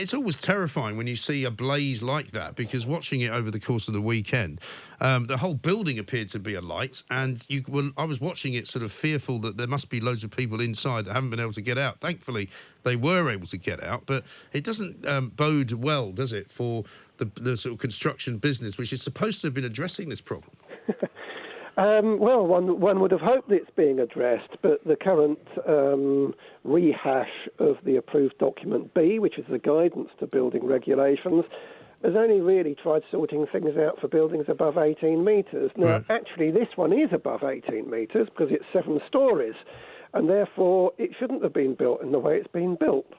it's always terrifying when you see a blaze like that, because watching it over the course of the weekend, the whole building appeared to be alight, and I was watching it sort of fearful that there must be loads of people inside that haven't been able to get out. Thankfully, they were able to get out, but it doesn't bode well, does it, for the sort of construction business, which is supposed to have been addressing this problem? Well, one would have hoped it's being addressed, but the current rehash of the approved document B, which is the guidance to building regulations, has only really tried sorting things out for buildings above 18 metres. Now, actually, this one is above 18 metres because it's 7 storeys, and therefore it shouldn't have been built in the way it's been built.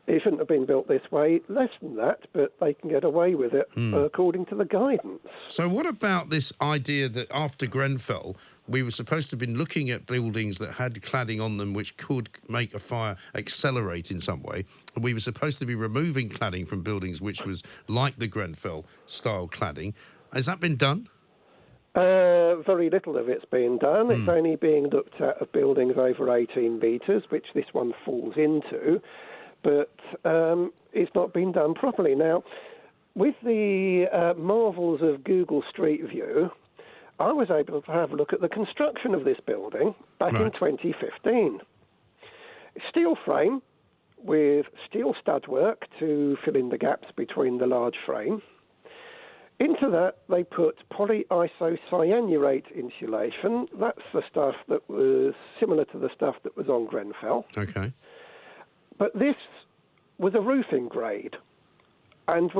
It shouldn't have been built this way, less than that, but they can get away with it according to the guidance. So what about this idea that after Grenfell, we were supposed to have been looking at buildings that had cladding on them which could make a fire accelerate in some way, and we were supposed to be removing cladding from buildings which was like the Grenfell-style cladding. Has that been done? Very little of it's been done. It's only being looked at of buildings over 18 metres, which this one falls into. But it's not been done properly. Now, with the marvels of Google Street View, I was able to have a look at the construction of this building back in 2015. Steel frame with steel stud work to fill in the gaps between the large frame. Into that, they put polyisocyanurate insulation. That's the stuff that was similar to the stuff that was on Grenfell. Okay. But this was a roofing grade, and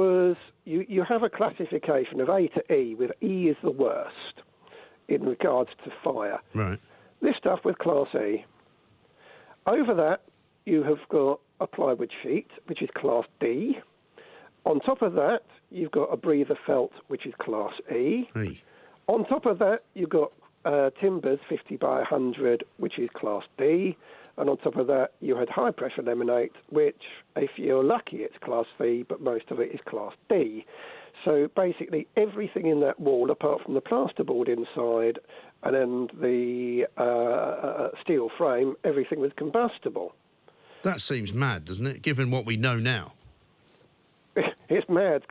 you have a classification of A to E, with E is the worst in regards to fire. Right. This stuff with Class E. Over that, you have got a plywood sheet, which is Class D. On top of that, you've got a breather felt, which is Class E. Hey. On top of that, you've got timbers 50 by 100, which is Class D. And on top of that, you had high-pressure laminate, which, if you're lucky, it's Class C, but most of it is Class D. So basically, everything in that wall, apart from the plasterboard inside and the steel frame, everything was combustible. That seems mad, doesn't it, given what we know now? It's mad,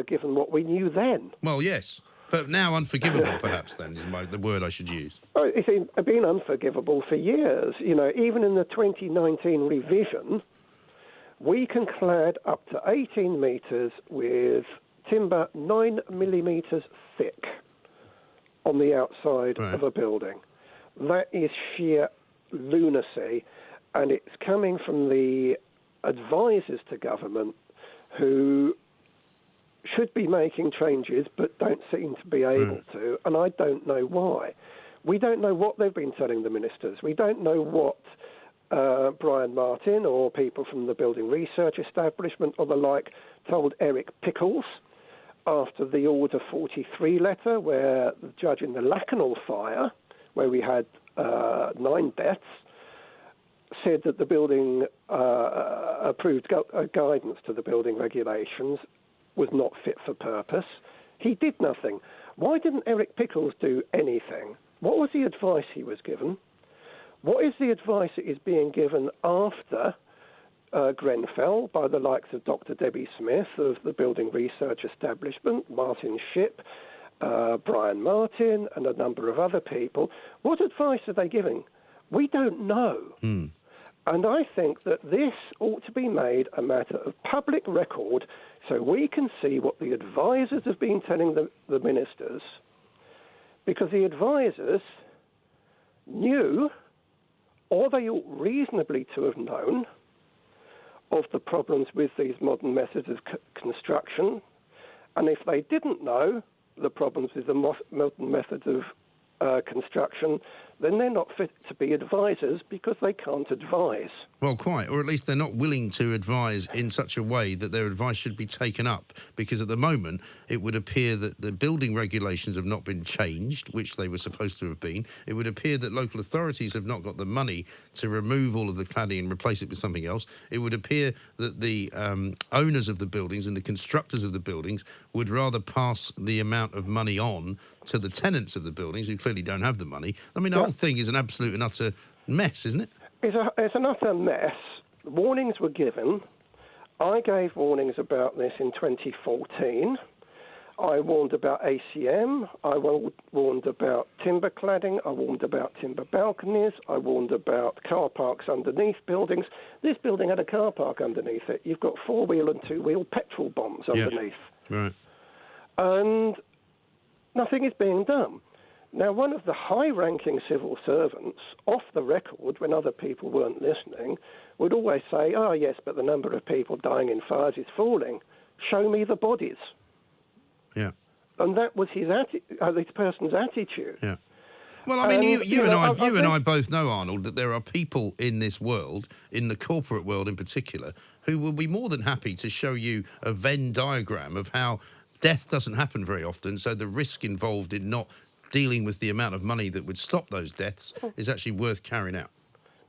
given what we knew then. Well, yes. But now unforgivable, perhaps, then, is the word I should use. Oh, it's been unforgivable for years. You know, even in the 2019 revision, we can clad up to 18 metres with timber 9 millimetres thick on the outside of a building. That is sheer lunacy, and it's coming from the advisors to government who should be making changes but don't seem to be able to, and I don't know why. We don't know what they've been telling the ministers. We don't know what Brian Martin or people from the Building Research Establishment or the like told Eric Pickles after the Order 43 letter, where the judge in the Lacanal fire, where we had 9 deaths, said that the building approved guidance to the building regulations was not fit for purpose. He did nothing. Why didn't Eric Pickles do anything? What was the advice he was given? What is the advice that is being given after Grenfell by the likes of Dr. Debbie Smith of the Building Research Establishment, Martin Shipp, Brian Martin, and a number of other people? What advice are they giving? We don't know. And I think that this ought to be made a matter of public record so we can see what the advisors have been telling the ministers, because the advisors knew, or they ought reasonably to have known, of the problems with these modern methods of construction. And if they didn't know the problems with the modern methods of construction, then they're not fit to be advisors because they can't advise. Well, quite, or at least they're not willing to advise in such a way that their advice should be taken up, because at the moment it would appear that the building regulations have not been changed, which they were supposed to have been. It would appear that local authorities have not got the money to remove all of the cladding and replace it with something else. It would appear that the owners of the buildings and the constructors of the buildings would rather pass the amount of money on to the tenants of the buildings, who clearly don't have the money. I mean, the whole thing is an absolute and utter mess, isn't it? It's an utter mess. Warnings were given. I gave warnings about this in 2014. I warned about ACM. I warned about timber cladding. I warned about timber balconies. I warned about car parks underneath buildings. This building had a car park underneath it. You've got four-wheel and two-wheel petrol bombs underneath. Right. And nothing is being done. Now, one of the high-ranking civil servants, off the record, when other people weren't listening, would always say, oh, yes, but the number of people dying in fires is falling. Show me the bodies. Yeah. And that was this person's attitude. Yeah. Well, I mean, you and I both know, Arnold, that there are people in this world, in the corporate world in particular, who will be more than happy to show you a Venn diagram of how death doesn't happen very often, so the risk involved in not dealing with the amount of money that would stop those deaths is actually worth carrying out.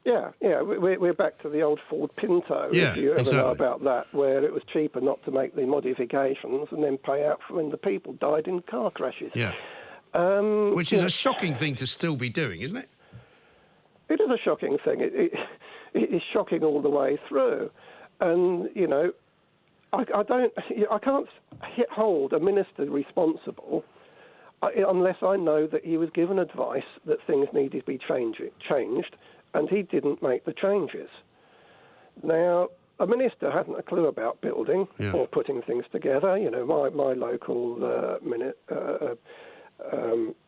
Yeah. We're back to the old Ford Pinto, if you ever know about that, where it was cheaper not to make the modifications and then pay out for when the people died in car crashes. Yeah. Which is a shocking thing to still be doing, isn't it? It is a shocking thing. It is shocking all the way through. And, you know, I can't hold a minister responsible unless I know that he was given advice that things needed to be changed, and he didn't make the changes. Now, a minister hasn't a clue about building or putting things together. You know, my local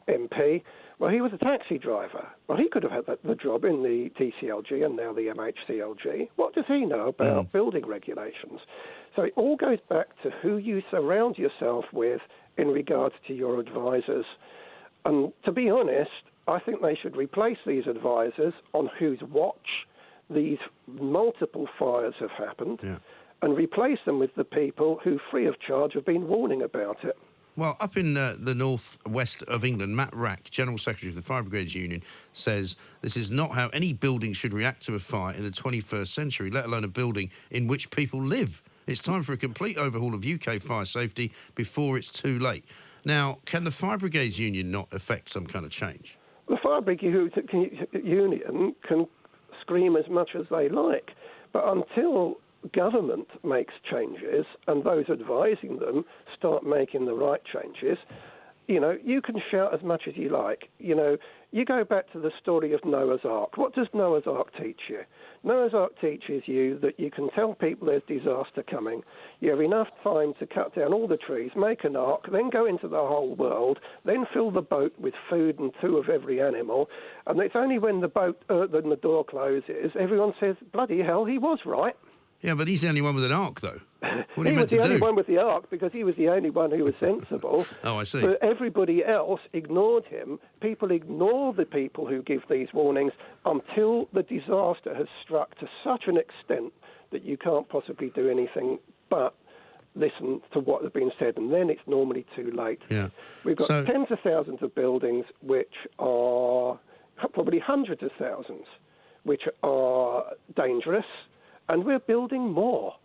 MP, well, he was a taxi driver. Well, he could have had the job in the TCLG and now the MHCLG. What does he know about building regulations? So it all goes back to who you surround yourself with in regards to your advisors. And to be honest, I think they should replace these advisors on whose watch these multiple fires have happened and replace them with the people who, free of charge, have been warning about it. Well, up in the north-west of England, Matt Rack, General Secretary of the Fire Brigades Union, says this is not how any building should react to a fire in the 21st century, let alone a building in which people live. It's time for a complete overhaul of UK fire safety before it's too late. Now, can the Fire Brigades Union not effect some kind of change? The Fire Brigades Union can scream as much as they like, but until government makes changes and those advising them start making the right changes, you know, you can shout as much as you like. You know, you go back to the story of Noah's Ark. What does Noah's Ark teach you? Noah's Ark teaches you that you can tell people there's disaster coming. You have enough time to cut down all the trees, make an ark, then go into the whole world, then fill the boat with food and 2 of every animal. And it's only when the door closes, everyone says, bloody hell, he was right. Yeah, but he's the only one with an ark, though. What are he you meant was the to only do? one with the ark because he was the only one who was sensible. Oh, I see. But everybody else ignored him. People ignore the people who give these warnings until the disaster has struck to such an extent that you can't possibly do anything but listen to what has been said, and then it's normally too late. Yeah. We've got tens of thousands of buildings which are probably hundreds of thousands which are dangerous, and we're building more.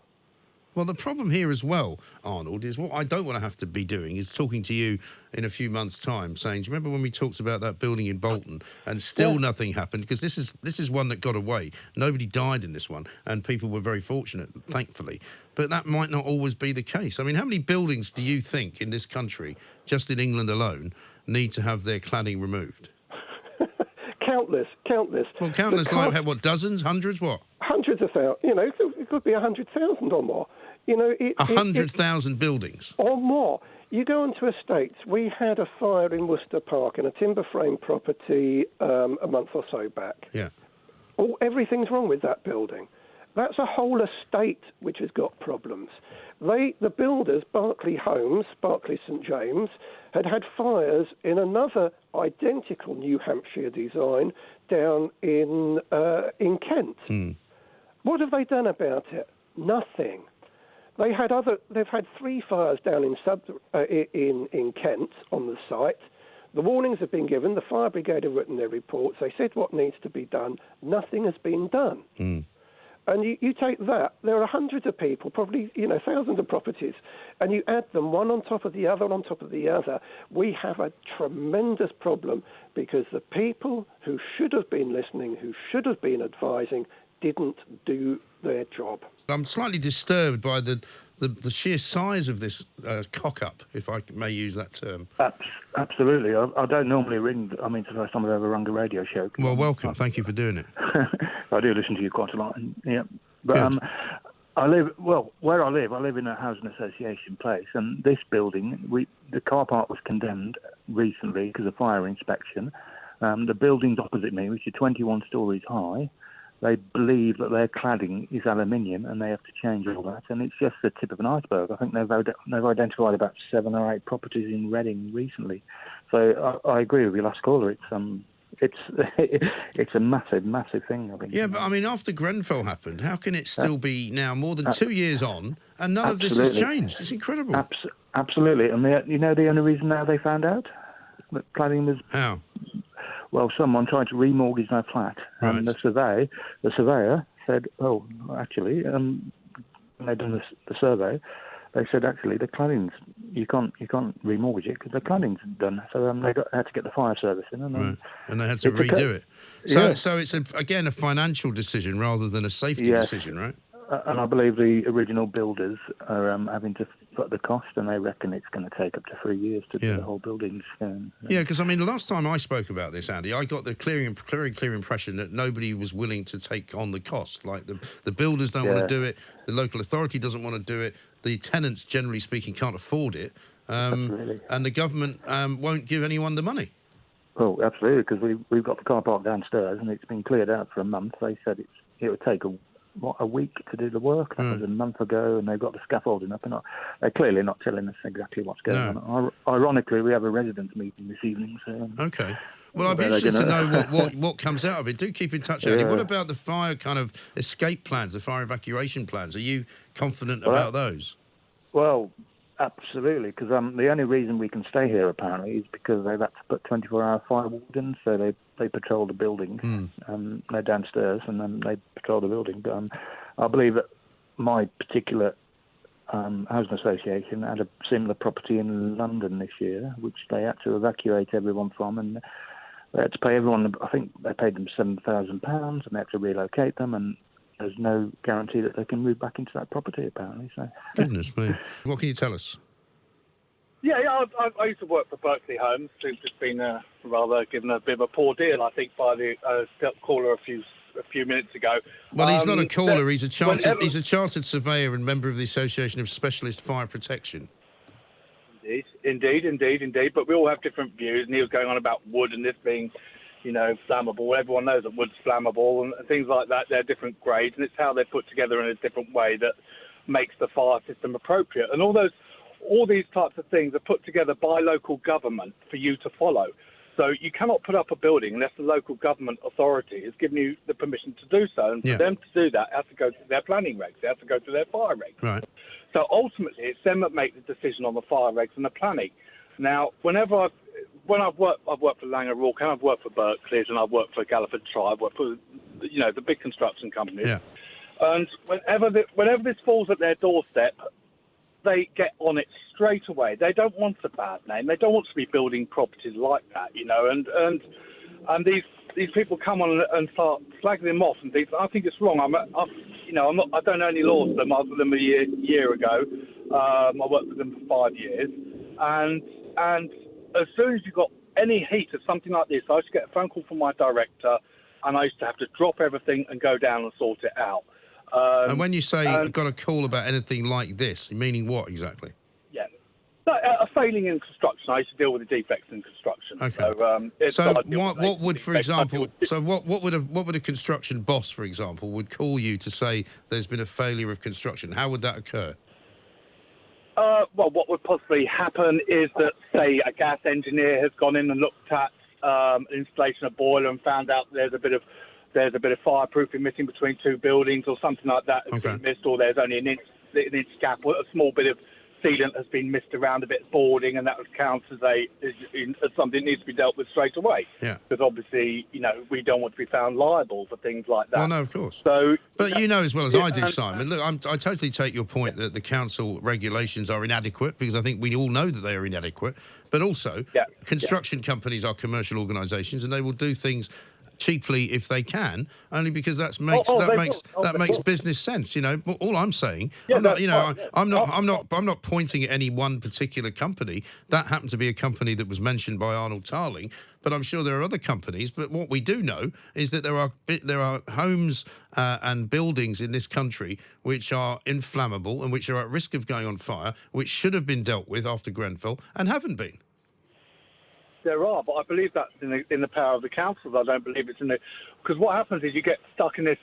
Well, the problem here as well, Arnold, is what I don't want to have to be doing is talking to you in a few months' time saying, do you remember when we talked about that building in Bolton and still nothing happened? Because this is one that got away. Nobody died in this one, and people were very fortunate, thankfully. But that might not always be the case. I mean, how many buildings do you think in this country, just in England alone, need to have their cladding removed? Countless. Well, countless, like what, dozens, hundreds, what? Hundreds of thousands. You know, it could be 100,000 or more. You know, 100,000 buildings or more. You go into estates. We had a fire in Worcester Park in a timber frame property a month or so back. Yeah. Oh, everything's wrong with that building. That's a whole estate which has got problems. The builders, Berkeley Homes, Berkeley St James, had fires in another identical New Hampshire design down in Kent. What have they done about it? Nothing. They've had 3 fires down in Kent on the site. The warnings have been given. The fire brigade have written their reports. They said what needs to be done. Nothing has been done. And you take that, there are hundreds of people, probably, you know, thousands of properties, and you add them one on top of the other, on top of the other. We have a tremendous problem because the people who should have been listening, who should have been advising, didn't do their job. I'm slightly disturbed by the sheer size of this cock-up, if I may use that term. Absolutely. I don't normally ring. I mean, it's the first time I've ever rung a radio show. Well, welcome. Thank you for doing it. I do listen to you quite a lot. Yeah, but I live where I live in a housing association place, and this building, the car park was condemned recently because of fire inspection. The buildings opposite me, which are 21 stories high, they believe that their cladding is aluminium, and they have to change all that. And it's just the tip of an iceberg. I think they've identified about 7 or 8 properties in Reading recently. So I agree with your last caller. It's a massive thing, I think. Yeah, but I mean, after Grenfell happened, how can it still be now more than 2 years on and none of this has changed? It's incredible. Absolutely. And the only reason now they found out that cladding was... How? Well, someone tried to remortgage their flat, and the surveyor said, "Oh, actually," when they'd done the survey, they said, "Actually, the cladding's you can't remortgage it because the cladding's done." So they had to get the fire service in, and they had to redo it. So it's again a financial decision rather than a safety decision, right? And I believe the original builders are having to foot the cost, and they reckon it's going to take up to 3 years to do the whole building. Yeah, because I mean, the last time I spoke about this, Andy, I got the very clear impression that nobody was willing to take on the cost. Like the builders don't want to do it, the local authority doesn't want to do it, the tenants, generally speaking, can't afford it, and the government won't give anyone the money. Oh, absolutely, because we've got the car park downstairs, and it's been cleared out for a month. They said it would take a week to do the work. That was a month ago, and they've got the scaffolding up, and they're clearly not telling us exactly what's going on. Ironically, we have a residents' meeting this evening. So okay. Well, I'd be interested to know what comes out of it. Do keep in touch, Andy. What about the fire kind of escape plans, the fire evacuation plans? Are you confident about those? Well, absolutely, because the only reason we can stay here, apparently, is because they've had to put 24-hour fire wardens, so they patrol the building. They're downstairs, and then they patrol the building. But I believe that my particular housing association had a similar property in London this year, which they had to evacuate everyone from, and they had to pay everyone, I think they paid them £7,000, and they had to relocate them, and there's no guarantee that they can move back into that property, apparently. So. Goodness me. What can you tell us? Yeah, I used to work for Berkeley Homes. It's just been rather given a bit of a poor deal, I think, by the caller a few minutes ago. Well, he's not a caller. He's a chartered surveyor and member of the Association of Specialist Fire Protection. Indeed. But we all have different views, and he was going on about wood and this being, flammable. Everyone knows that wood's flammable and things like that. They're different grades, and it's how they're put together in a different way that makes the fire system appropriate. And all these types of things are put together by local government for you to follow. So you cannot put up a building unless the local government authority has given you the permission to do so. And for them to do that, it has to go through their planning regs. They have to go through their fire regs. Right. So ultimately, it's them that make the decision on the fire regs and the planning. Now, when I've worked for Langer Rourke, and I've worked for Berkeley's, and I've worked for Galliford Try, I've worked for the big construction companies. Yeah. And whenever this falls at their doorstep, they get on it straight away. They don't want a bad name. They don't want to be building properties like that, And these people come on and start slagging them off and things. I think it's wrong. I don't know any laws for them. I was with them a year ago. I worked with them for 5 years, and as soon as you got any heat of something like this, I used to get a phone call from my director, and I used to have to drop everything and go down and sort it out. And when you say I've got a call about anything like this, meaning what exactly? Yeah. A failing in construction. I used to deal with the defects in construction. Okay. So what would, for example, what would a construction boss, for example, would call you to say there's been a failure of construction? How would that occur? Well, what would possibly happen is that, say, a gas engineer has gone in and looked at installation of boiler and found out there's a bit of fireproofing missing between two buildings or something like that has been missed, or there's only an inch gap, or a small bit of sealant has been missed around a bit of boarding, and that would count as something that needs to be dealt with straight away. Yeah. Because obviously, we don't want to be found liable for things like that. Well, no, of course. So, but you know as well as I do, Simon, look, I totally take your point that the council regulations are inadequate, because I think we all know that they are inadequate, but also construction companies are commercial organisations, and they will do things cheaply if they can, only because that makes business sense. You know, all I'm saying, I'm not pointing at any one particular company. That happened to be a company that was mentioned by Arnold Tarling, but I'm sure there are other companies. But what we do know is that there are homes and buildings in this country which are inflammable and which are at risk of going on fire, which should have been dealt with after Grenfell and haven't been. There are, but I believe that's in the power of the councils. I don't believe it's in the... Because what happens is you get stuck in this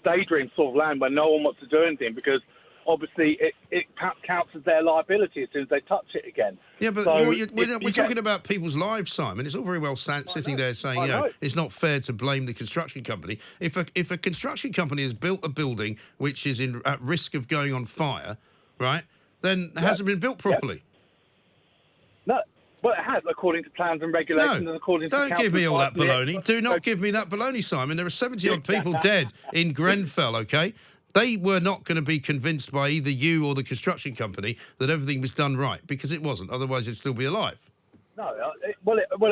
daydream sort of land where no one wants to do anything because obviously it counts as their liability as soon as they touch it again. Yeah, but we're talking about people's lives, Simon. It's all very well sitting there saying, it's not fair to blame the construction company. If a construction company has built a building which is at risk of going on fire, right, then it hasn't been built properly. No. Well, it has, according to plans and regulations and according to... Don't give me all that baloney. Do not give me that baloney, Simon. There are 70-odd people dead in Grenfell, OK? They were not going to be convinced by either you or the construction company that everything was done right, because it wasn't. Otherwise, it'd still be alive. No, it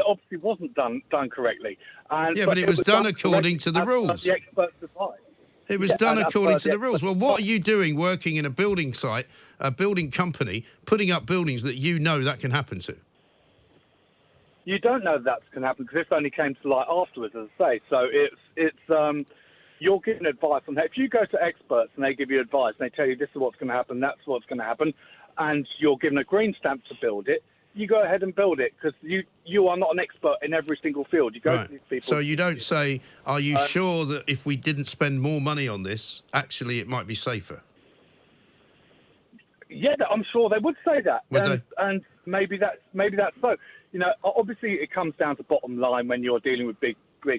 obviously wasn't done correctly. But it was done according to the rules. The experts advised. It was done according to the rules. Well, what are you doing working in a building site, a building company, putting up buildings that you know that can happen to? You don't know that's going to happen because this only came to light afterwards, as I say. So it's you're giving advice on that. If you go to experts and they give you advice and they tell you this is what's going to happen, that's what's going to happen, and you're given a green stamp to build it, you go ahead and build it because you are not an expert in every single field. You go to these people. So you don't say, are you sure that if we didn't spend more money on this, actually it might be safer? Yeah, I'm sure they would say that. Would they? And maybe that's so. You know, obviously it comes down to bottom line when you're dealing with big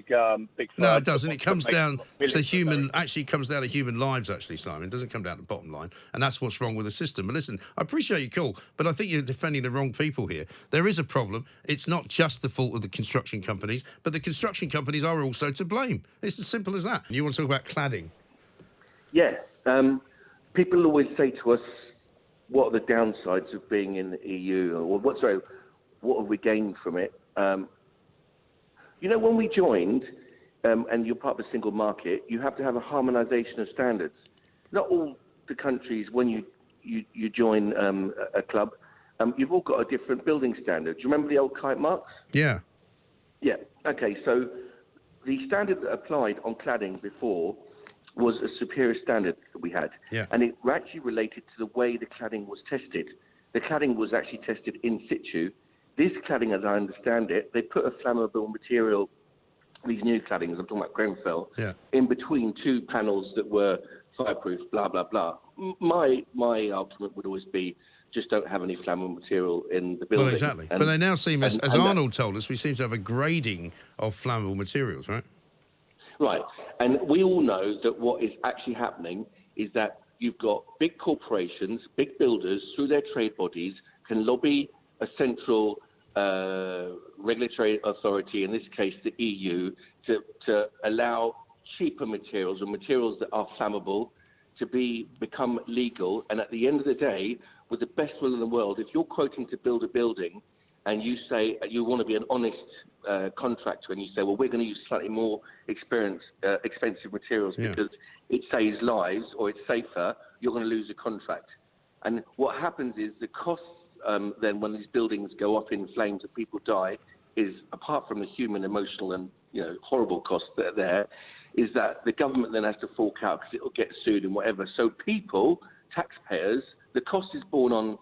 firms. No, it doesn't. It comes down to human. Actually, it comes down to human lives. Actually, Simon, it doesn't come down to bottom line, and that's what's wrong with the system. But listen, I appreciate your call, but I think you're defending the wrong people here. There is a problem. It's not just the fault of the construction companies, but the construction companies are also to blame. It's as simple as that. You want to talk about cladding? Yeah. People always say to us, "What are the downsides of being in the EU?" Or what have we gained from it? You know, when we joined, and you're part of a single market, you have to have a harmonisation of standards. Not all the countries, when you join a club, you've all got a different building standard. Do you remember the old kite marks? Yeah. Yeah. Okay, so the standard that applied on cladding before was a superior standard that we had. Yeah. And it actually related to the way the cladding was tested. The cladding was actually tested in situ. This cladding, as I understand it, they put a flammable material, these new claddings, I'm talking about Grenfell, in between two panels that were fireproof, blah, blah, blah. My argument would always be just don't have any flammable material in the building. Well, exactly. But they now seem, as Arnold told us, we seem to have a grading of flammable materials, right? Right. And we all know that what is actually happening is that you've got big corporations, big builders, through their trade bodies, can lobby a central regulatory authority, in this case the EU, to allow cheaper materials or materials that are flammable to become legal. And at the end of the day, with the best will in the world, if you're quoting to build a building and you say you want to be an honest contractor and you say, well, we're going to use slightly more expensive materials because it saves lives or it's safer, you're going to lose a contract. And what happens is the costs then when these buildings go up in flames and people die is, apart from the human, emotional and horrible costs that are there, is that the government then has to fork out because it will get sued and whatever. So people, taxpayers, the cost is borne on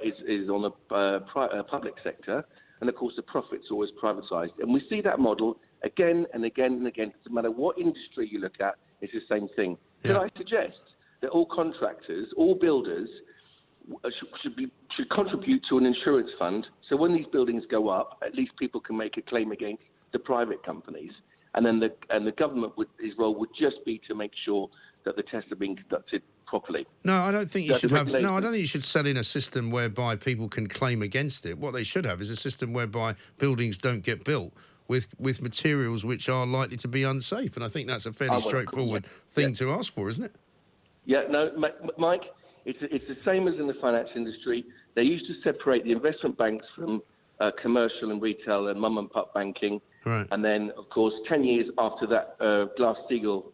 is on the public sector, and of course the profit's always privatised. And we see that model again and again and again. It doesn't matter what industry you look at, it's the same thing. Yeah. Could I suggest that all contractors, all builders, should contribute to an insurance fund, so when these buildings go up, at least people can make a claim against the private companies, and then the government his role would just be to make sure that the tests are being conducted properly. No, I don't think you should have. No, I don't think you should set in a system whereby people can claim against it. What they should have is a system whereby buildings don't get built with materials which are likely to be unsafe, and I think that's a fairly straightforward thing to ask for, isn't it? Yeah. No, Mike. It's the same as in the finance industry. They used to separate the investment banks from commercial and retail and mum and pop banking. Right. And then, of course, 10 years after that Glass-Steagall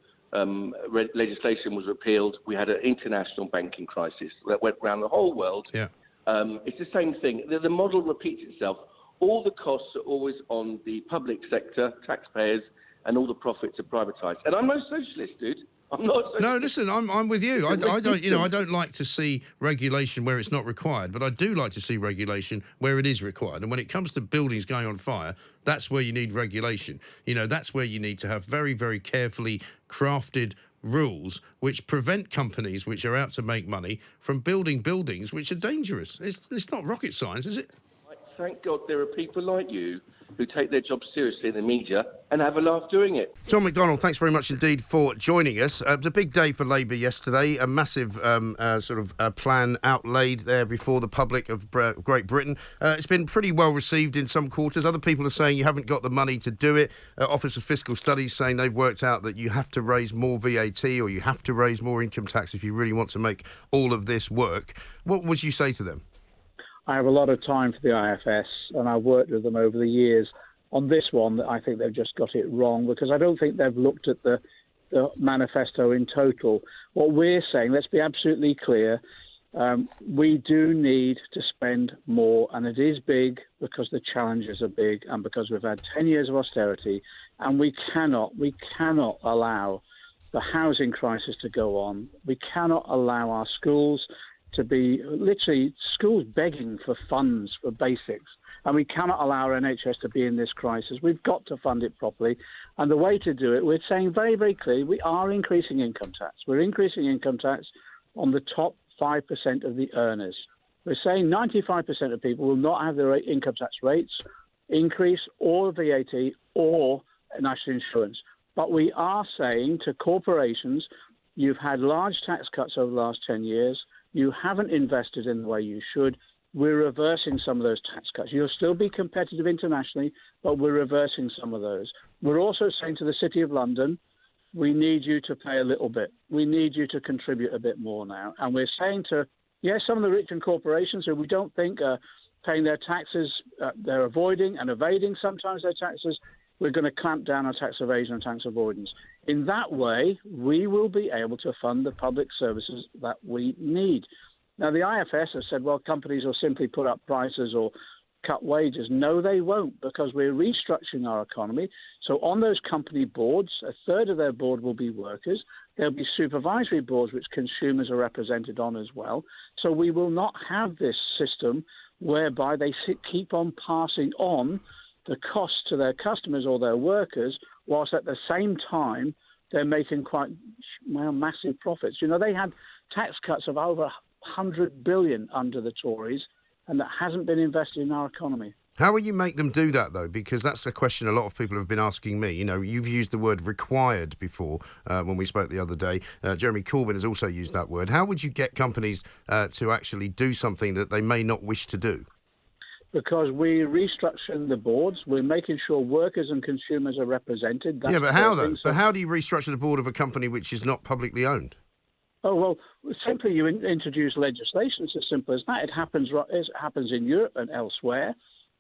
legislation was repealed, we had an international banking crisis that went around the whole world. Yeah. It's the same thing. The model repeats itself. All the costs are always on the public sector, taxpayers, and all the profits are privatised. And I'm no socialist, dude. I'm not. No, listen, I'm with you. I don't like to see regulation where it's not required, but I do like to see regulation where it is required. And when it comes to buildings going on fire, that's where you need regulation. That's where you need to have very, very carefully crafted rules which prevent companies which are out to make money from building buildings which are dangerous. It's not rocket science, is it? Thank God there are people like you who take their job seriously in the media and have a laugh doing it. John McDonnell, thanks very much indeed for joining us. It was a big day for Labour yesterday, a massive plan outlaid there before the public of Great Britain. It's been pretty well received in some quarters. Other people are saying you haven't got the money to do it. Office of Fiscal Studies saying they've worked out that you have to raise more VAT or you have to raise more income tax if you really want to make all of this work. What would you say to them? I have a lot of time for the IFS, and I've worked with them over the years. On this one, I think they've just got it wrong, because I don't think they've looked at the manifesto in total. What we're saying, let's be absolutely clear, we do need to spend more, and it is big because the challenges are big and because we've had 10 years of austerity, and we cannot allow the housing crisis to go on. We cannot allow our schools to be literally schools begging for funds for basics. And we cannot allow our NHS to be in this crisis. We've got to fund it properly. And the way to do it, we're saying very, very clearly, we are increasing income tax. We're increasing income tax on the top 5% of the earners. We're saying 95% of people will not have their income tax rates increase or VAT or national insurance. But we are saying to corporations, you've had large tax cuts over the last 10 years. You haven't invested in the way you should. We're reversing some of those tax cuts. You'll still be competitive internationally, but we're reversing some of those. We're also saying to the City of London, we need you to pay a little bit. We need you to contribute a bit more now. And we're saying to, some of the rich and corporations who we don't think are paying their taxes, they're avoiding and evading sometimes their taxes, we're going to clamp down on tax evasion and tax avoidance. In that way, we will be able to fund the public services that we need. Now, the IFS has said, well, companies will simply put up prices or cut wages. No, they won't, because we're restructuring our economy. So on those company boards, a third of their board will be workers. There'll be supervisory boards which consumers are represented on as well. So we will not have this system whereby they keep on passing on the cost to their customers or their workers, whilst at the same time they're making quite massive profits. They had tax cuts of over 100 billion under the Tories, and that hasn't been invested in our economy. How will you make them do that, though? Because that's a question a lot of people have been asking me. You've used the word required before when we spoke the other day. Jeremy Corbyn has also used that word. How would you get companies to actually do something that they may not wish to do? Because we're restructuring the boards, we're making sure workers and consumers are represented. But how, though? But how do you restructure the board of a company which is not publicly owned? Oh, well, simply you introduce legislation. It's as simple as that. It happens in Europe and elsewhere.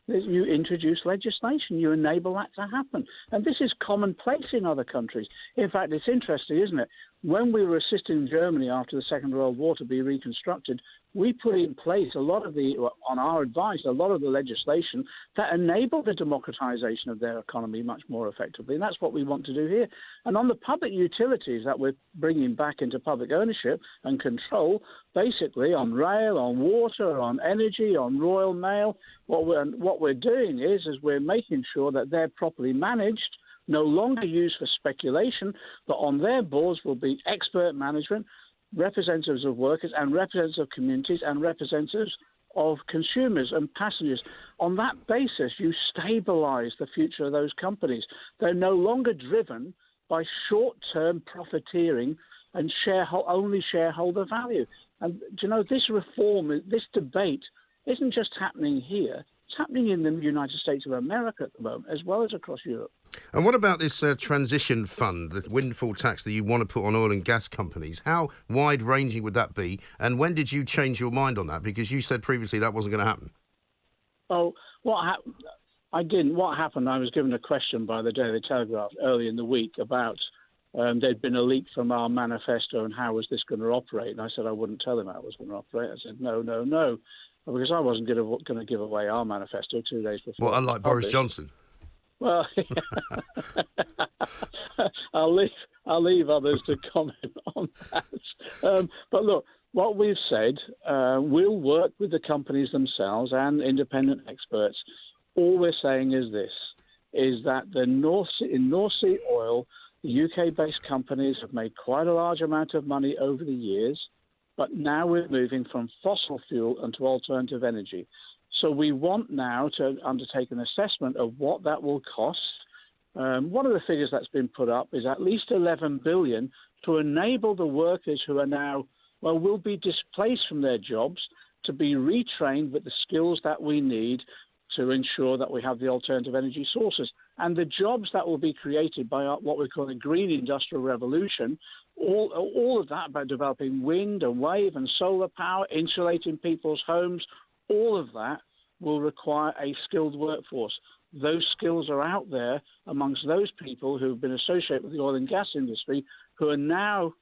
You introduce legislation. You enable that to happen. And this is commonplace in other countries. In fact, it's interesting, isn't it? When we were assisting Germany after the Second World War to be reconstructed, we put in place on our advice, a lot of the legislation that enabled the democratization of their economy much more effectively. And that's what we want to do here. And on the public utilities that we're bringing back into public ownership and control, basically on rail, on water, on energy, on Royal Mail, what we're doing is we're making sure that they're properly managed, no longer used for speculation, but on their boards will be expert management, representatives of workers and representatives of communities and representatives of consumers and passengers. On that basis, you stabilise the future of those companies. They're no longer driven by short-term profiteering and only shareholder value. And, this reform, this debate isn't just happening here. It's happening in the United States of America at the moment, as well as across Europe. And what about this transition fund, the windfall tax that you want to put on oil and gas companies? How wide-ranging would that be? And when did you change your mind on that? Because you said previously that wasn't going to happen. Oh, I didn't. What happened, I was given a question by the Daily Telegraph early in the week about there'd been a leak from our manifesto and how was this going to operate. And I said I wouldn't tell him how it was going to operate. I said, no, because I wasn't going to give away our manifesto 2 days before. Well, unlike Boris Johnson. Well, I'll leave others to comment on that. But look, what we've said, we'll work with the companies themselves and independent experts. All we're saying is this, is that in North Sea oil, the UK-based companies have made quite a large amount of money over the years, but now we're moving from fossil fuel into alternative energy. So we want now to undertake an assessment of what that will cost. One of the figures that's been put up is at least 11 billion to enable the workers who are now, will be displaced from their jobs to be retrained with the skills that we need to ensure that we have the alternative energy sources. And the jobs that will be created by what we call a green industrial revolution, all of that about developing wind and wave and solar power, insulating people's homes, all of that will require a skilled workforce. Those skills are out there amongst those people who have been associated with the oil and gas industry who are now,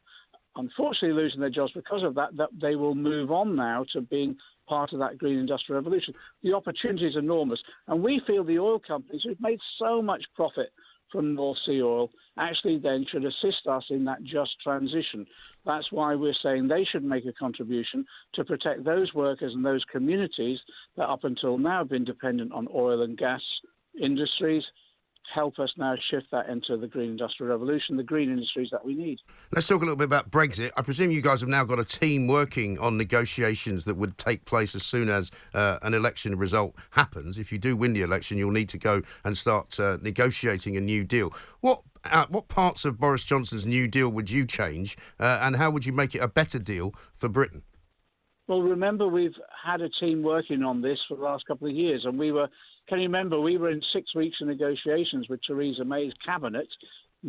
unfortunately, losing their jobs because of that they will move on now to being part of that green industrial revolution. The opportunity is enormous. And we feel the oil companies who've made so much profit from North Sea oil actually then should assist us in that just transition. That's why we're saying they should make a contribution to protect those workers and those communities that up until now have been dependent on oil and gas industries. Help us now shift that into the green industrial revolution, the green industries that we need. Let's talk a little bit about Brexit. I presume you guys have now got a team working on negotiations that would take place as soon as an election result happens. If you do win the election, you'll need to go and start negotiating a new deal. What parts of Boris Johnson's new deal would you change, and how would you make it a better deal for Britain? Well, remember, we've had a team working on this for the last couple of years, and can you remember, we were in 6 weeks of negotiations with Theresa May's cabinet,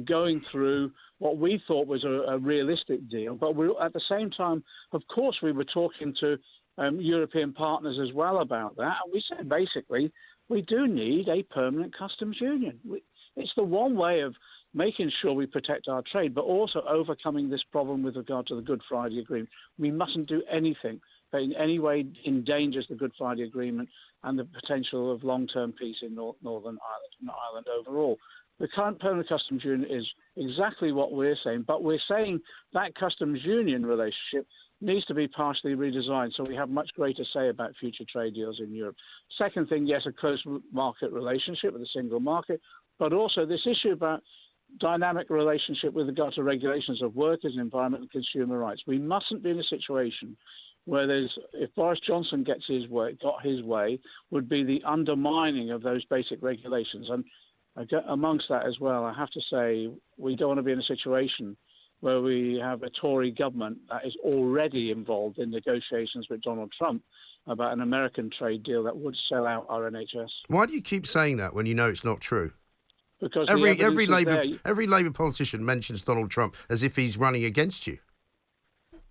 going through what we thought was a realistic deal. But at the same time, of course, we were talking to European partners as well about that. And we said, basically, we do need a permanent customs union. It's the one way of making sure we protect our trade, but also overcoming this problem with regard to the Good Friday Agreement. We mustn't do anything that in any way endangers the Good Friday Agreement and the potential of long-term peace in Northern Ireland overall. The current permanent customs union is exactly what we're saying, but we're saying that customs union relationship needs to be partially redesigned so we have much greater say about future trade deals in Europe. Second thing, yes, a close market relationship with a single market, but also this issue about dynamic relationship with regard to regulations of workers, environment and consumer rights. We mustn't be in a situation where if Boris Johnson got his way, would be the undermining of those basic regulations. And amongst that as well, I have to say, we don't want to be in a situation where we have a Tory government that is already involved in negotiations with Donald Trump about an American trade deal that would sell out our NHS. Why do you keep saying that when you know it's not true? Because every Labour politician mentions Donald Trump as if he's running against you.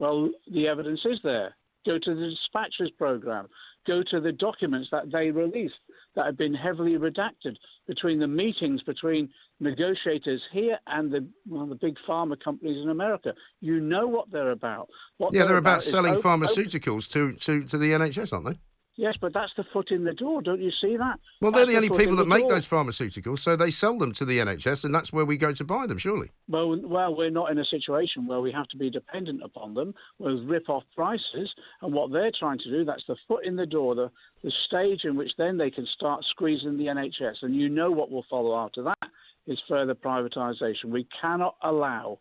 Well, the evidence is there. Go to the dispatches programme. Go to the documents that they released that have been heavily redacted between the meetings between negotiators here and the big pharma companies in America. You know what they're about. They're about selling pharmaceuticals to the NHS, aren't they? Yes, but that's the foot in the door. Don't you see that? Well, they're the only people that make those pharmaceuticals, so they sell them to the NHS, and that's where we go to buy them, surely. Well, we're not in a situation where we have to be dependent upon them with rip-off prices, and what they're trying to do, that's the foot in the door, the stage in which then they can start squeezing the NHS, and you know what will follow after that is further privatisation. We cannot allow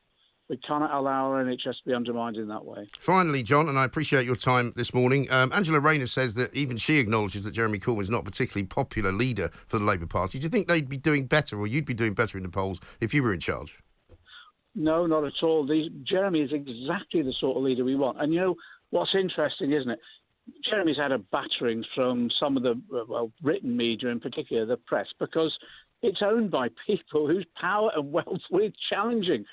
our NHS to be undermined in that way. Finally, John, and I appreciate your time this morning, Angela Rayner says that even she acknowledges that Jeremy Corbyn is not a particularly popular leader for the Labour Party. Do you think they'd be doing better, or you'd be doing better in the polls if you were in charge? No, not at all. Jeremy is exactly the sort of leader we want. And you know what's interesting, isn't it? Jeremy's had a battering from some of the written media, in particular the press, because It's owned by people whose power and wealth we're challenging.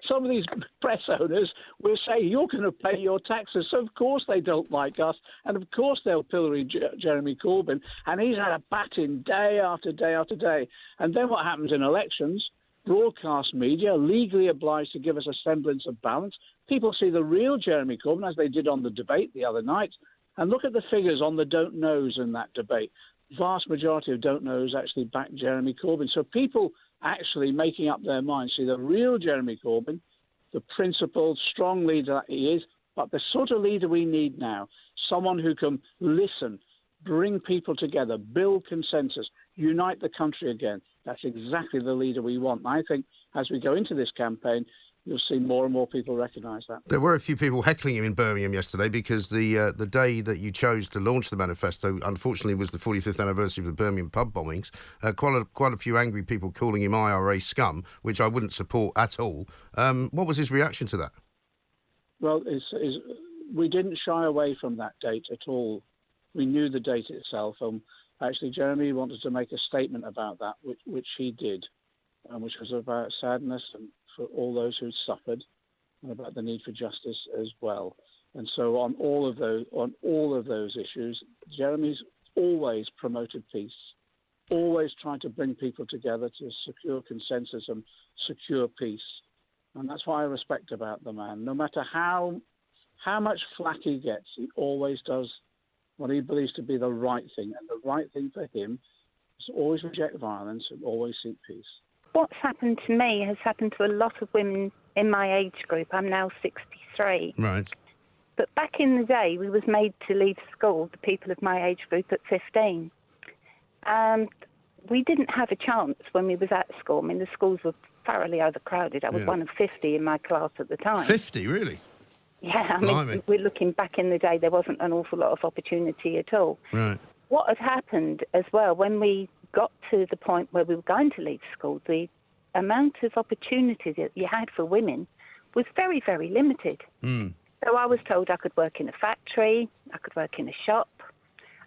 Some of these press owners will say, you're going to pay your taxes. So, of course, they don't like us. And, of course, they'll pillory Jeremy Corbyn. And he's had a batting day after day after day. And then what happens in elections? Broadcast media legally obliged to give us a semblance of balance. People see the real Jeremy Corbyn, as they did on the debate the other night. And look at the figures on the don't knows in that debate. Vast majority of don't knows actually back Jeremy Corbyn. So people actually making up their minds see the real Jeremy Corbyn, the principled, strong leader that he is, but the sort of leader we need now, someone who can listen, bring people together, build consensus, unite the country again. That's exactly the leader we want. And I think as we go into this campaign, you'll see more and more people recognise that. There were a few people heckling him in Birmingham yesterday because the day that you chose to launch the manifesto, unfortunately, was the 45th anniversary of the Birmingham pub bombings. Quite a few angry people calling him IRA scum, which I wouldn't support at all. What was his reaction to that? Well, we didn't shy away from that date at all. We knew the date itself. Actually, Jeremy wanted to make a statement about that, which he did, which was about sadness and for all those who suffered, and about the need for justice as well. And so on all of those issues, Jeremy's always promoted peace, always tried to bring people together to secure consensus and secure peace. And that's what I respect about the man. No matter how much flack he gets, he always does what he believes to be the right thing. And the right thing for him is to always reject violence and always seek peace. What's happened to me has happened to a lot of women in my age group. I'm now 63. Right. But back in the day, we was made to leave school, the people of my age group, at 15. And we didn't have a chance when we was at school. I mean, the schools were thoroughly overcrowded. I was one of 50 in my class at the time. 50, really? Yeah, I mean, we're looking back in the day, there wasn't an awful lot of opportunity at all. Right. What had happened as well, when we got to the point where we were going to leave school, the amount of opportunities that you had for women was very, very limited. So I was told I could work in a factory, I could work in a shop,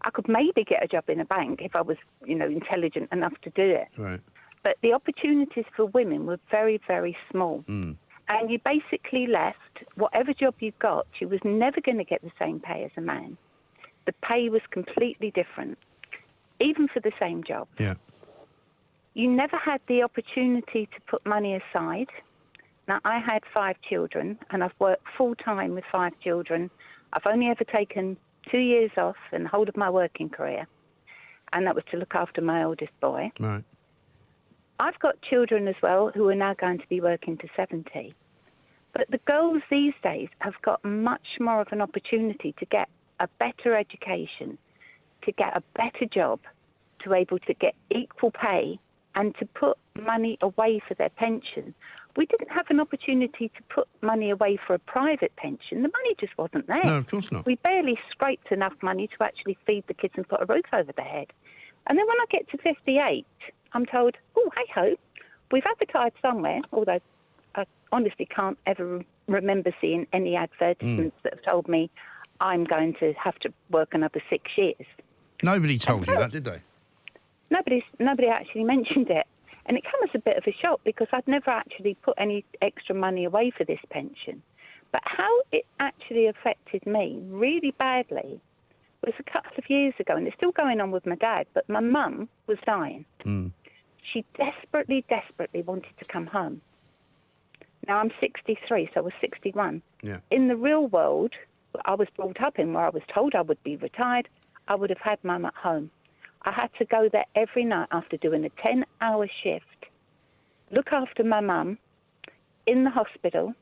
I could maybe get a job in a bank if I was, intelligent enough to do it. Right. But the opportunities for women were very, very small. And you basically left, whatever job you got, you was never going to get the same pay as a man. The pay was completely different, even for the same job. Yeah. You never had the opportunity to put money aside. Now, I had 5 children, and I've worked full-time with 5 children. I've only ever taken 2 years off in the whole of my working career, and that was to look after my oldest boy. Right. I've got children as well who are now going to be working to 70. But the girls these days have got much more of an opportunity to get a better education, to get a better job, to be able to get equal pay and to put money away for their pension. We didn't have an opportunity to put money away for a private pension. The money just wasn't there. No, of course not. We barely scraped enough money to actually feed the kids and put a roof over their head. And then when I get to 58, I'm told, oh, hey-ho, we've advertised somewhere, although I honestly can't ever remember seeing any advertisements that have told me I'm going to have to work another 6 years. Nobody told you that, did they? Nobody actually mentioned it. And it came as a bit of a shock because I'd never actually put any extra money away for this pension. But how it actually affected me really badly was a couple of years ago, and it's still going on with my dad, but my mum was dying. She desperately, desperately wanted to come home. Now, I'm 63, so I was 61. Yeah. In the real world, I was brought up in where I was told I would be retired, I would have had mum at home. I had to go there every night after doing a 10-hour shift, look after my mum in the hospital,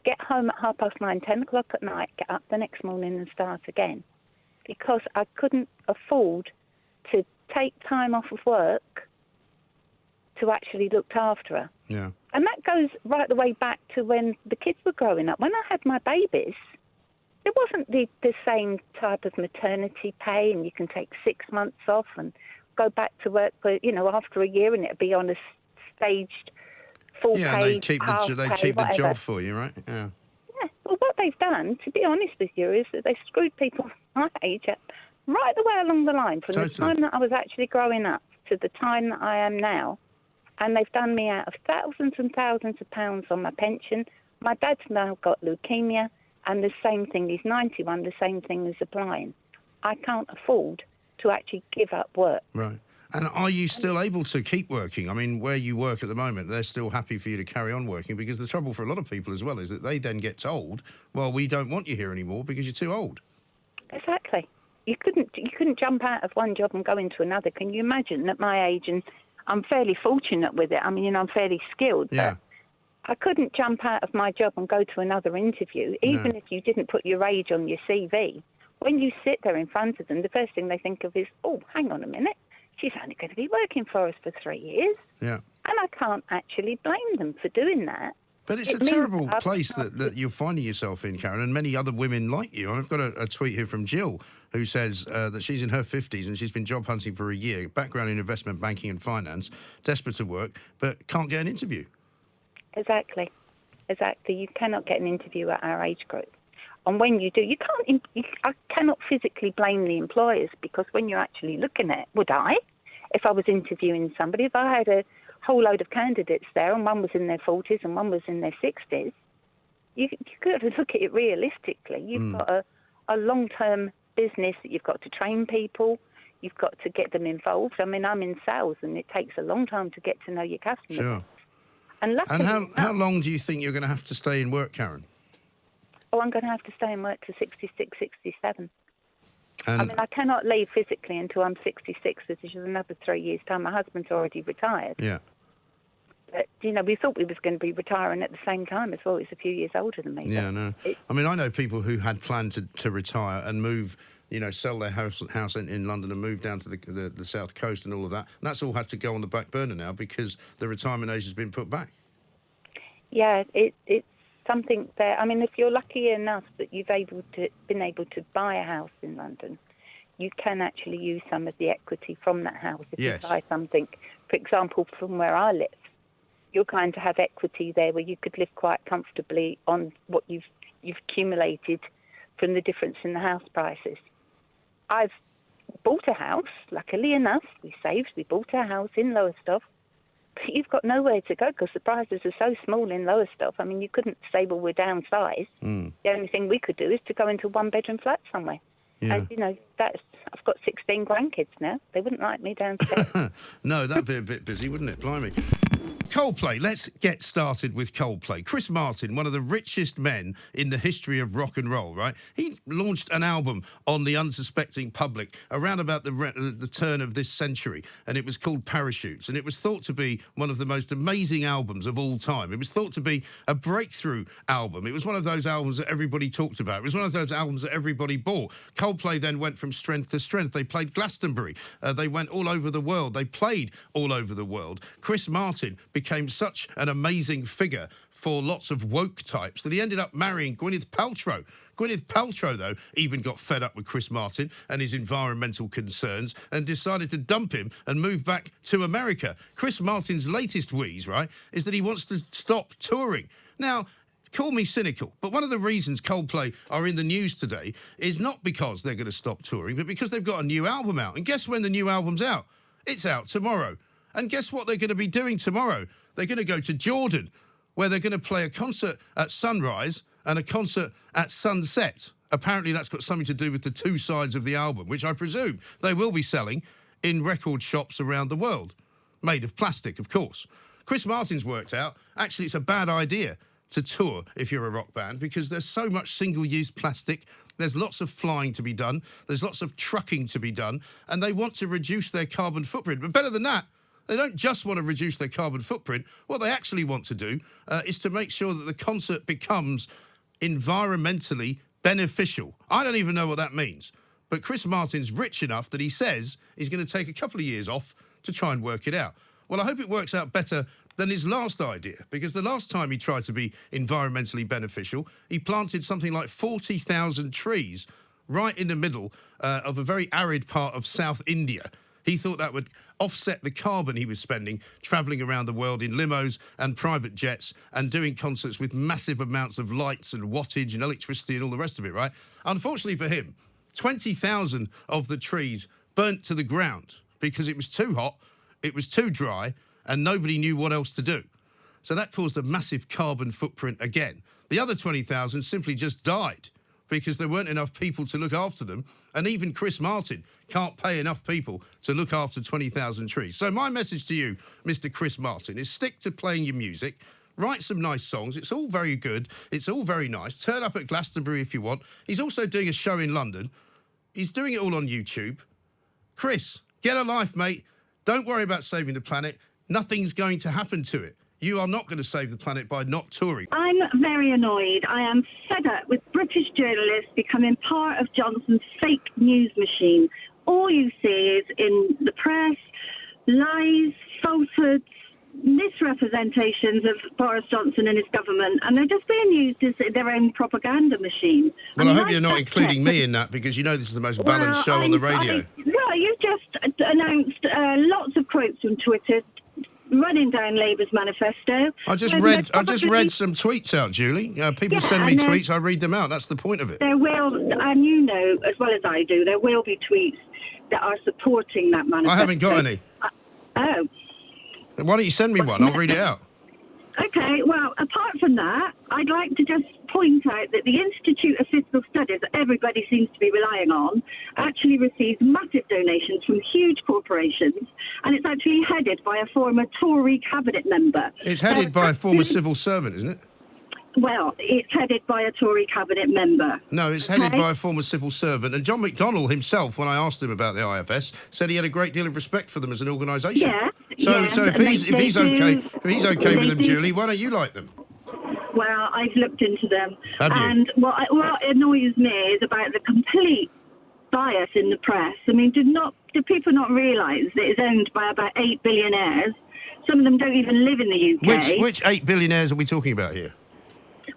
get home at 9:30, 10 o'clock at night, get up the next morning and start again, because I couldn't afford to take time off of work to actually look after her. Yeah. And that goes right the way back to when the kids were growing up. When I had my babies, there wasn't the same type of maternity pay, and you can take 6 months off and go back to work, after a year, and it'd be on a staged full pay. Yeah, they'd keep the job for you, right? Yeah. Yeah. Well, what they've done, to be honest with you, is that they've screwed people my age right the way along the line, from the time that I was actually growing up to the time that I am now. And they've done me out of thousands and thousands of pounds on my pension. My dad's now got leukemia, and the same thing, he's 91, the same thing is applying. I can't afford to actually give up work. Right. And are you still able to keep working? I mean, where you work at the moment, they're still happy for you to carry on working, because the trouble for a lot of people as well is that they then get told, well, we don't want you here anymore because you're too old. Exactly. You couldn't jump out of one job and go into another. Can you imagine at my age? And I'm fairly fortunate with it. I mean, I'm fairly skilled. Yeah. But I couldn't jump out of my job and go to another interview, even if you didn't put your age on your CV. When you sit there in front of them, the first thing they think of is, oh, hang on a minute. She's only going to be working for us for 3 years. Yeah. And I can't actually blame them for doing that. But it's a terrible place that you're finding yourself in, Karen, and many other women like you. I've got a tweet here from Jill, who says that she's in her 50s and she's been job hunting for a year, background in investment banking and finance, desperate to work, but can't get an interview. Exactly. You cannot get an interview at our age group. And when you do, I cannot physically blame the employers, because when you're actually looking at, would I, if I was interviewing somebody, if I had a whole load of candidates there and one was in their 40s and one was in their 60s, you've got to look at it realistically. You've got a long-term business that you've got to train people. You've got to get them involved. I mean, I'm in sales and it takes a long time to get to know your customers. Sure. And luckily, how long do you think you're going to have to stay in work, Karen? Oh, I'm going to have to stay in work to 66, 67. And I mean, I cannot leave physically until I'm 66, which is another 3 years' time. My husband's already retired. Yeah. But, we thought we was going to be retiring at the same time as well. He's a few years older than me. Yeah, no. I mean, I know people who had planned to retire and move, sell their house in London and move down to the south coast and all of that. And that's all had to go on the back burner now because the retirement age has been put back. Yeah, it's something that, I mean, if you're lucky enough that you've been able to buy a house in London, you can actually use some of the equity from that house. If you buy something, for example, from where I live, you're going to have equity there where you could live quite comfortably on what you've accumulated from the difference in the house prices. I've bought a house, luckily enough, we bought a house in Lowestoft, but you've got nowhere to go because the prices are so small in Lowestoft. I mean, you couldn't say, well, we're downsized. The only thing we could do is to go into a one-bedroom flat somewhere. Yeah. And, I've got 16 grandkids now. They wouldn't like me downstairs. No, that'd be a bit busy, wouldn't it? Blimey. Coldplay, let's get started with Coldplay. Chris Martin, one of the richest men in the history of rock and roll, right? He launched an album on the unsuspecting public around about the turn of this century, and it was called Parachutes, and it was thought to be one of the most amazing albums of all time. It was thought to be a breakthrough album. It was one of those albums that everybody talked about. It was one of those albums that everybody bought. Coldplay then went from strength to strength. They played Glastonbury. They went all over the world. They played all over the world. Chris Martin became such an amazing figure for lots of woke types that he ended up marrying Gwyneth Paltrow. Gwyneth Paltrow, though, even got fed up with Chris Martin and his environmental concerns and decided to dump him and move back to America. Chris Martin's latest wheeze, right, is that he wants to stop touring. Now, call me cynical, but one of the reasons Coldplay are in the news today is not because they're going to stop touring, but because they've got a new album out. And guess when the new album's out? It's out tomorrow. And guess what they're going to be doing tomorrow? They're going to go to Jordan, where they're going to play a concert at sunrise and a concert at sunset. Apparently that's got something to do with the two sides of the album, which I presume they will be selling in record shops around the world. Made of plastic, of course. Chris Martin's worked out, actually it's a bad idea to tour if you're a rock band because there's so much single-use plastic. There's lots of flying to be done. There's lots of trucking to be done. And they want to reduce their carbon footprint. But better than that, they don't just want to reduce their carbon footprint. What they actually want to do is to make sure that the concert becomes environmentally beneficial. I don't even know what that means. But Chris Martin's rich enough that he says he's going to take a couple of years off to try and work it out. Well, I hope it works out better than his last idea, because the last time he tried to be environmentally beneficial, he planted something like 40,000 trees right in the middle of a very arid part of South India. He thought that would offset the carbon he was spending travelling around the world in limos and private jets and doing concerts with massive amounts of lights and wattage and electricity and all the rest of it, right? Unfortunately for him, 20,000 of the trees burnt to the ground because it was too hot, it was too dry, and nobody knew what else to do. So that caused a massive carbon footprint again. The other 20,000 simply just died because there weren't enough people to look after them. And even Chris Martin can't pay enough people to look after 20,000 trees. So my message to you, Mr. Chris Martin, is stick to playing your music. Write some nice songs. It's all very good. It's all very nice. Turn up at Glastonbury if you want. He's also doing a show in London. He's doing it all on YouTube. Chris, get a life, mate. Don't worry about saving the planet. Nothing's going to happen to it. You are not going to save the planet by not touring. I'm very annoyed. I am fed up with British journalists becoming part of Johnson's fake news machine. All you see is in the press, lies, falsehoods, misrepresentations of Boris Johnson and his government, and they're just being used as their own propaganda machine. Well, I hope you're not including me in that, because you know this is the most balanced show on the radio. Well, you've just announced lots of quotes from Twitter running down Labour's manifesto. I just read some tweets out, Julie. People send me tweets, I read them out. That's the point of it. There will, and you know as well as I do, there will be tweets that are supporting that manifesto. I haven't got any. Oh. Why don't you send me one? I'll read it out. Okay, well, apart from that, I'd like to just point out that the Institute of Fiscal Studies, that everybody seems to be relying on, actually receives massive donations from huge corporations, and it's actually headed by a former Tory cabinet member. It's headed by a former civil servant, isn't it? Well, it's headed by a Tory cabinet member. No, it's headed by a former civil servant. And John McDonnell himself, when I asked him about the IFS, said he had a great deal of respect for them as an organisation. Yeah. So if he's okay with them, Julie, why don't you like them? Well, I've looked into them. Have you? And what annoys me is about the complete bias in the press. I mean, do people not realise that it's owned by about 8 billionaires? Some of them don't even live in the UK. Which 8 billionaires are we talking about here?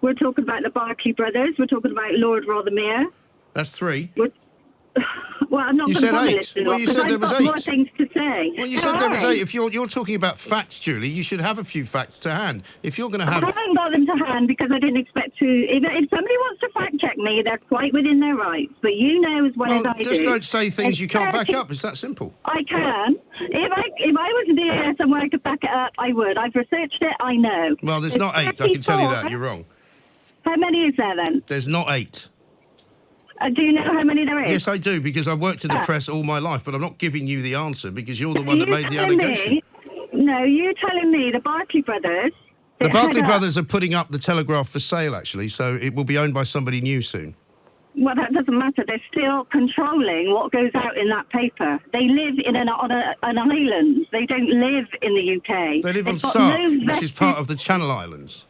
We're talking about the Barclay brothers. We're talking about Lord Rothermere. That's 3. Well, I'm not You going to said 8. Well, you said there was 8. More things to say. Well, you said there was 8. If you're talking about facts, Julie, you should have a few facts to hand. If you're going to have... I haven't got them to hand because I didn't expect to... If somebody wants to fact-check me, they're quite within their rights. But you know as well as I do... just don't say things you can't back up. It's that simple. I can. If I was there somewhere I could back it up, I would. I've researched it. I know. Well, there's not 8. I can tell you that. You're wrong. How many is there then? There's not 8. Do you know how many there is? Yes, I do, because I worked in the press all my life, but I'm not giving you the answer because you're the one that made the allegation. You're telling me the Barclay brothers... The Barclay brothers are putting up the Telegraph for sale, actually, so it will be owned by somebody new soon. Well, that doesn't matter. They're still controlling what goes out in that paper. They live on an island. They don't live in the UK. They live on Sark, which is part of the Channel Islands.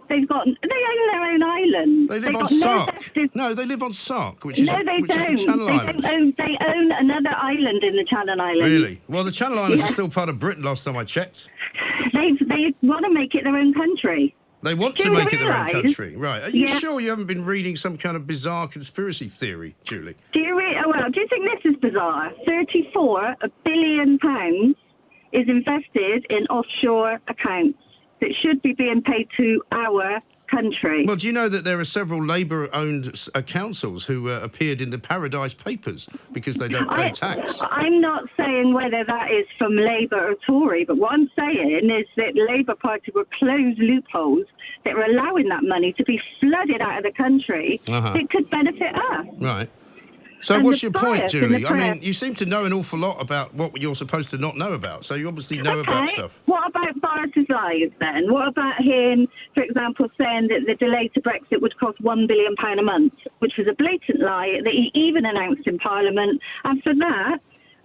They own their own island. They live on Sark. No, they live on Sark, which is the Channel Islands. They own another island in the Channel Islands. Really? Well, the Channel Islands are still part of Britain last time I checked. They want to make it their own country. They want to make it their own country. Right. Are you sure you haven't been reading some kind of bizarre conspiracy theory, Julie? Do you think this is bizarre? £34 billion is invested in offshore accounts that should be being paid to our country. Well, do you know that there are several Labour-owned councils who appeared in the Paradise Papers because they don't pay tax? I'm not saying whether that is from Labour or Tory, but what I'm saying is that the Labour Party will close loopholes that are allowing that money to be flooded out of the country that could benefit us. Right. So what's your point, Julie? I mean, you seem to know an awful lot about what you're supposed to not know about, so you obviously know about stuff. What about Boris's lies then? What about him, for example, saying that the delay to Brexit would cost £1 billion a month, which was a blatant lie that he even announced in Parliament. And for that,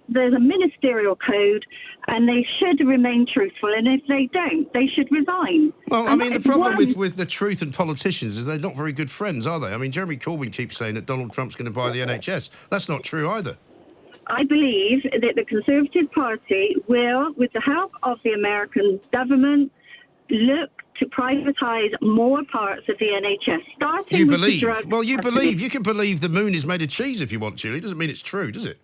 there's a ministerial code, and they should remain truthful, and if they don't, they should resign. Well, I mean, the problem with the truth and politicians is they're not very good friends, are they? I mean, Jeremy Corbyn keeps saying that Donald Trump's going to buy the NHS. That's not true either. I believe that the Conservative Party will, with the help of the American government, look to privatise more parts of the NHS, starting with the drug... Well, you believe. You can believe the moon is made of cheese if you want, Julie. It doesn't mean it's true, does it?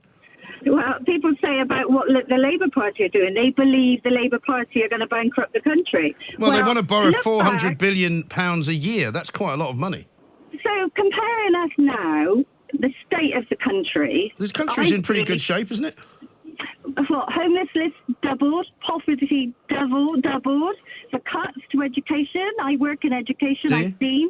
Well, people say about what the Labour Party are doing. They believe the Labour Party are going to bankrupt the country. Well, they want to borrow £400 billion a year. That's quite a lot of money. So comparing us now, the state of the country... This country's in pretty good shape, isn't it? What, homelessness doubled, poverty doubled, the cuts to education. I work in education. Do you? I've seen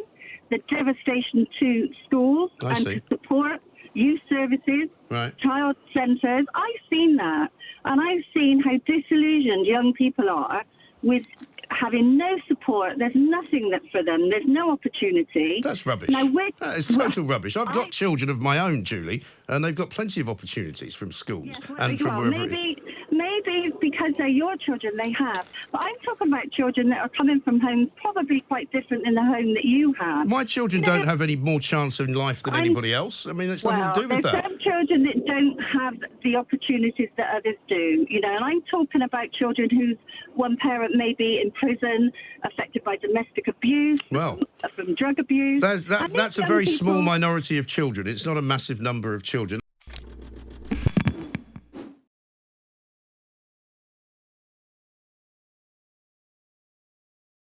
the devastation to schools I see. to support youth services, Right. child centres. I've seen that, and I've seen how disillusioned young people are with having no support. There's nothing that for them. There's no opportunity. That's rubbish. Now, That is total rubbish. I've got children of my own, Julie, and they've got plenty of opportunities from schools and from wherever it is. Maybe because they're your children, they have. But I'm talking about children that are coming from homes probably quite different in the home that you have. My children don't have any more chance in life than anybody else. I mean, it's nothing to do with there's that. some children that don't have the opportunities that others do, and I'm talking about children whose one parent may be in prison, affected by domestic abuse, from drug abuse. That's a very small minority of children. It's not a massive number of children.